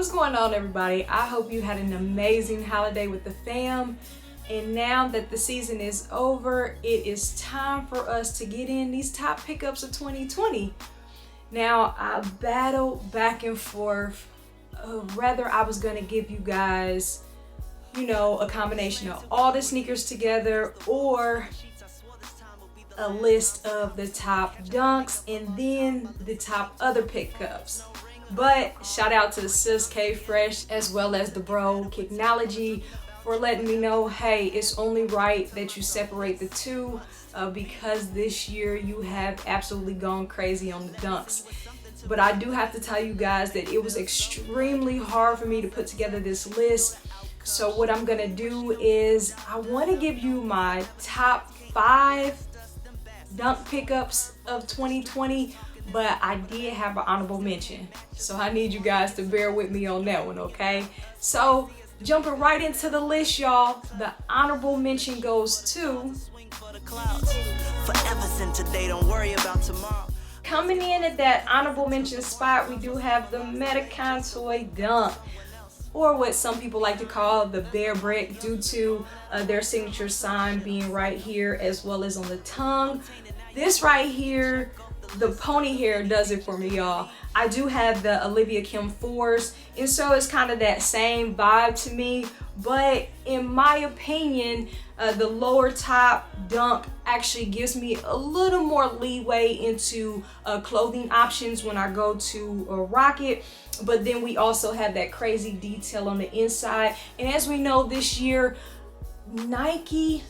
What's going on, everybody? I hope you had an amazing holiday with the fam. And now that the season is over, it is time for us to get in these top pickups of 2020. Now, I battled back and forth whether I was going to give you guys, a combination of all the sneakers together or a list of the top dunks and then the top other pickups. But shout out to AFresh as well as the bro Kreationz for letting me know, hey, it's only right that you separate the two because this year you have absolutely gone crazy on the dunks. But I do have to tell you guys that it was extremely hard for me to put together this list. So what I'm gonna do is I want to give you my top 5 dunk pickups of 2020, but I did have an honorable mention. So I need you guys to bear with me on that one, okay? So jumping right into the list, y'all, the honorable mention goes to coming in at that honorable mention spot, we do have the Metacon Toy Dunk, or what some people like to call the Bear Brick, due to their signature sign being right here as well as on the tongue. This right here, the pony hair does it for me, y'all. I do have the Olivia Kim 4s, and so it's kind of that same vibe to me, but in my opinion, the lower top dunk actually gives me a little more leeway into clothing options when I go to rock it. But then we also have that crazy detail on the inside, and as we know, this year Nike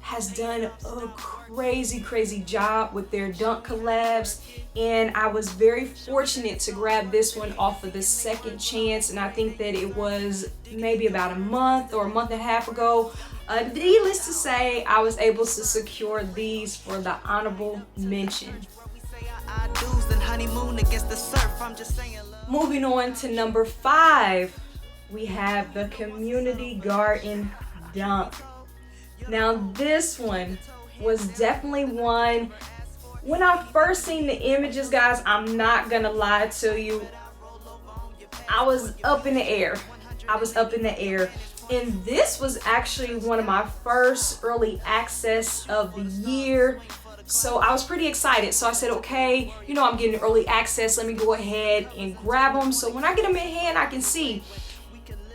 has done a crazy job with their dunk collabs, and I was very fortunate to grab this one off of the Second Chance, and I think that it was maybe about a month or a month and a half ago. Needless to say, I was able to secure these for the honorable mention. Moving on to number 5, we have the Community Garden Dunk. Now this one was definitely one, when I first seen the images, guys, I'm not gonna lie to you, I was up in the air. And this was actually one of my first early access of the year. So I was pretty excited. So I said, okay, I'm getting early access. Let me go ahead and grab them. So when I get them in hand, I can see.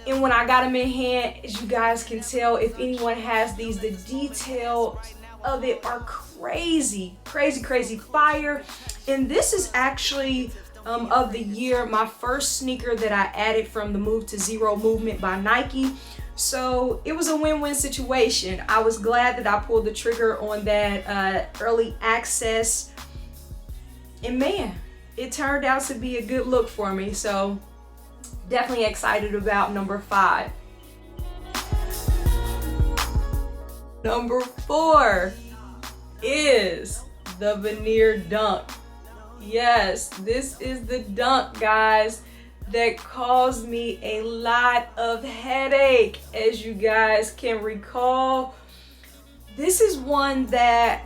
And when I got them in hand, as you guys can tell, if anyone has these, the detail of it are crazy fire. And this is actually of the year, my first sneaker that I added from the Move to Zero movement by Nike. So it was a win-win situation. I was glad that I pulled the trigger on that early access, and man, it turned out to be a good look for me. So definitely excited about number 5. Number 4 is the Veneer Dunk. Yes, this is the dunk, guys, that caused me a lot of headache, as you guys can recall. This is one that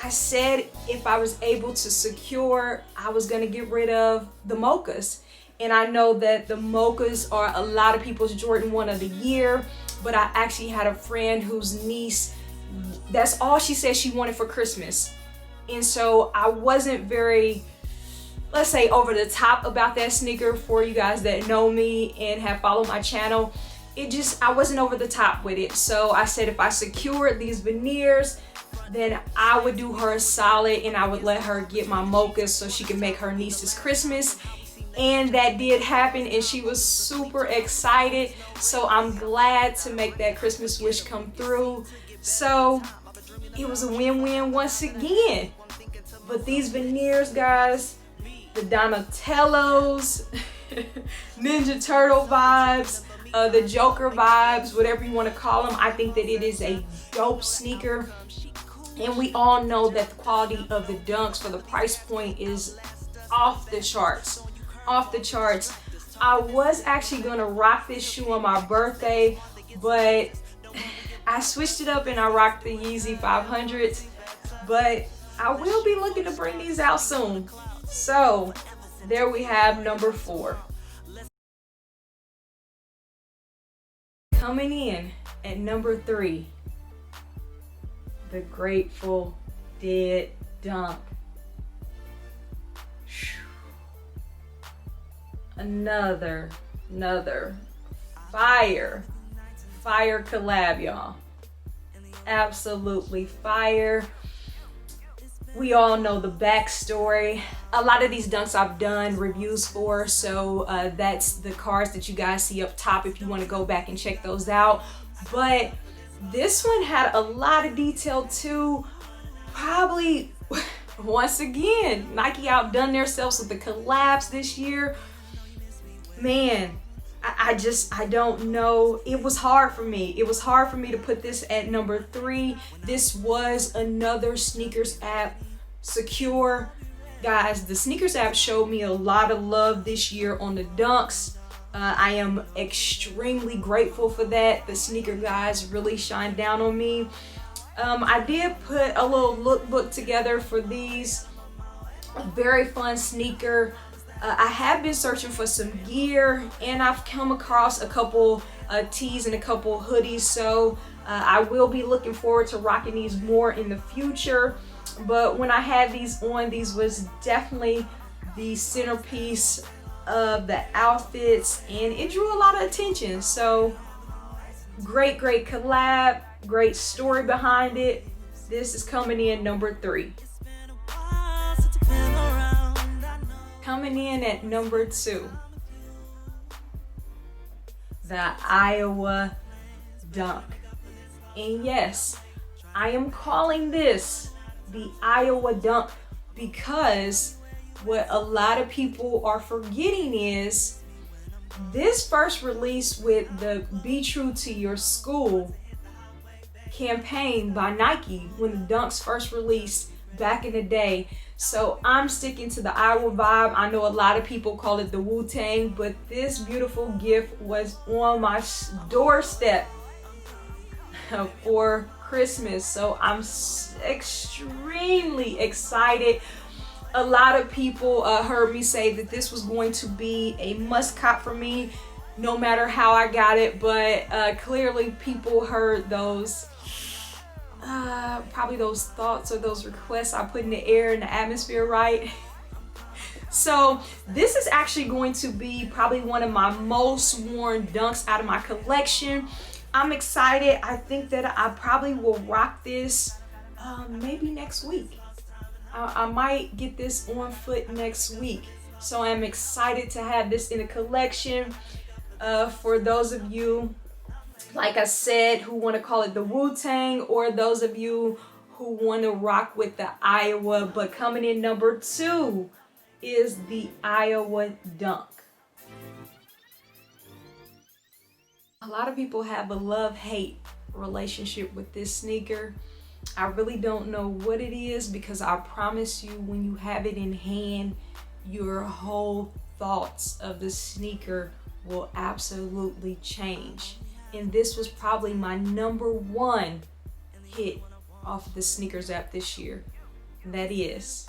I said if I was able to secure, I was gonna get rid of the mochas. And I know that the mochas are a lot of people's Jordan 1 of the year, but I actually had a friend whose niece, that's all she said she wanted for Christmas. And so I wasn't very, let's say, over the top about that sneaker. For you guys that know me and have followed my channel, I wasn't over the top with it. So I said if I secured these veneers, then I would do her a solid and I would let her get my mochas so she can make her niece's Christmas. And that did happen, and she was super excited. So I'm glad to make that Christmas wish come through. So it was a win-win once again. But these veneers, guys, the Donatellos, Ninja Turtle vibes, the Joker vibes, whatever you want to call them, I think that it is a dope sneaker. And we all know that the quality of the dunks for the price point is off the charts. I was actually gonna rock this shoe on my birthday, but I switched it up and I rocked the Yeezy 500s. But I will be looking to bring these out soon. So there we have number 4. Coming in at number 3, the Grateful Dead dunk. Another fire collab, y'all. Absolutely fire. We all know the backstory. A lot of these dunks I've done reviews for, so that's the cards that you guys see up top if you want to go back and check those out. But this one had a lot of detail too. Probably, once again, Nike outdone themselves with the collabs this year. Man, I don't know. It was hard for me. It was hard for me to put this at number 3. This was another SNKRS app secure. Guys, the SNKRS app showed me a lot of love this year on the dunks. I am extremely grateful for that. The sneaker guys really shined down on me. I did put a little lookbook together for these. A very fun sneaker. I have been searching for some gear, and I've come across a couple tees and a couple hoodies, so I will be looking forward to rocking these more in the future. But when I had these on, these was definitely the centerpiece of the outfits, and it drew a lot of attention. So great collab, great story behind it. This is coming in number 3. Coming in at number 2, the Iowa dunk. And yes, I am calling this the Iowa dunk because what a lot of people are forgetting is this first release with the Be True to Your School campaign by Nike when the dunks first released back in the day. So I'm sticking to the Iowa vibe. I know a lot of people call it the Wu-Tang, but this beautiful gift was on my doorstep for Christmas. So I'm extremely excited. A lot of people heard me say that this was going to be a must cop for me no matter how I got it, but clearly people heard those probably those thoughts or those requests I put in the air, in the atmosphere, right? So this is actually going to be probably one of my most worn dunks out of my collection. I'm excited. I think that I probably will rock this maybe next week. I might get this on foot next week. So I'm excited to have this in a collection. For those of you, like I said, who want to call it the Wu-Tang, or those of you who want to rock with the Iowa, but coming in number 2 is the Iowa dunk. A lot of people have a love-hate relationship with this sneaker. I really don't know what it is, because I promise you, when you have it in hand, your whole thoughts of the sneaker will absolutely change. And this was probably my number 1 hit off of the SNKRS app this year. And that is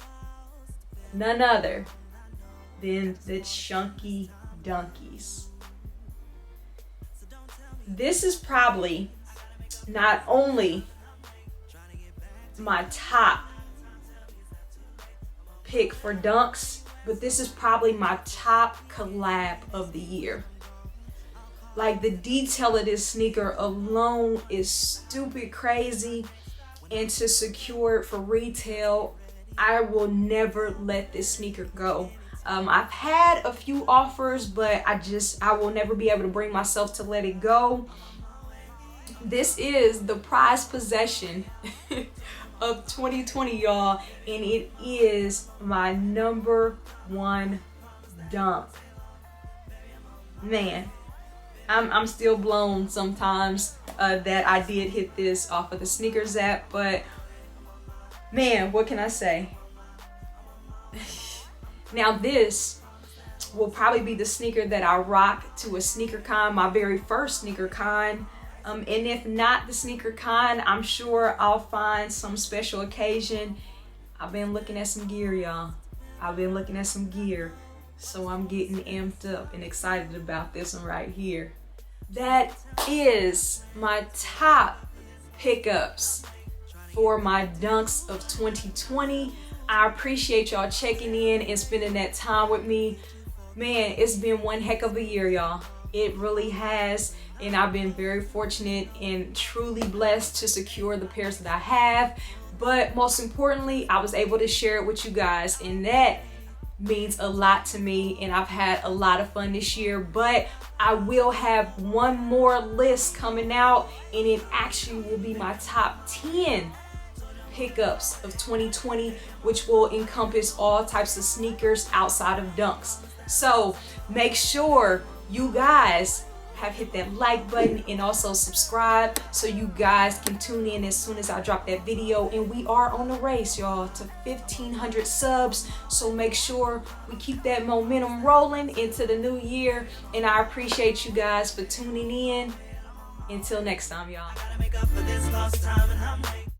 none other than the Chunky Dunkies. This is probably not only my top pick for dunks, but this is probably my top collab of the year. Like, the detail of this sneaker alone is stupid crazy, and to secure it for retail, I will never let this sneaker go. I've had a few offers, but I will never be able to bring myself to let it go. This is the prized possession of 2020, y'all, and it is my number 1 dunk. Man, I'm still blown sometimes that I did hit this off of the SNKRS app, but man, what can I say? Now this will probably be the sneaker that I rock to a sneaker con, my very first sneaker con. And if not the sneaker con, I'm sure I'll find some special occasion. I've been looking at some gear, y'all. I've been looking at some gear. So I'm getting amped up and excited about this one right here. that is my top pickups for my dunks of 2020. I appreciate y'all checking in and spending that time with me. Man, it's been one heck of a year, y'all. It really has, and I've been very fortunate and truly blessed to secure the pairs that I have. But most importantly, I was able to share it with you guys, and that means a lot to me, and I've had a lot of fun this year. But I will have one more list coming out, and it actually will be my top 10 pickups of 2020, which will encompass all types of sneakers outside of dunks. So make sure you guys have hit that like button and also subscribe so you guys can tune in as soon as I drop that video. And we are on the race, y'all, to 1,500 subs, so make sure we keep that momentum rolling into the new year. And I appreciate you guys for tuning in. Until next time, y'all.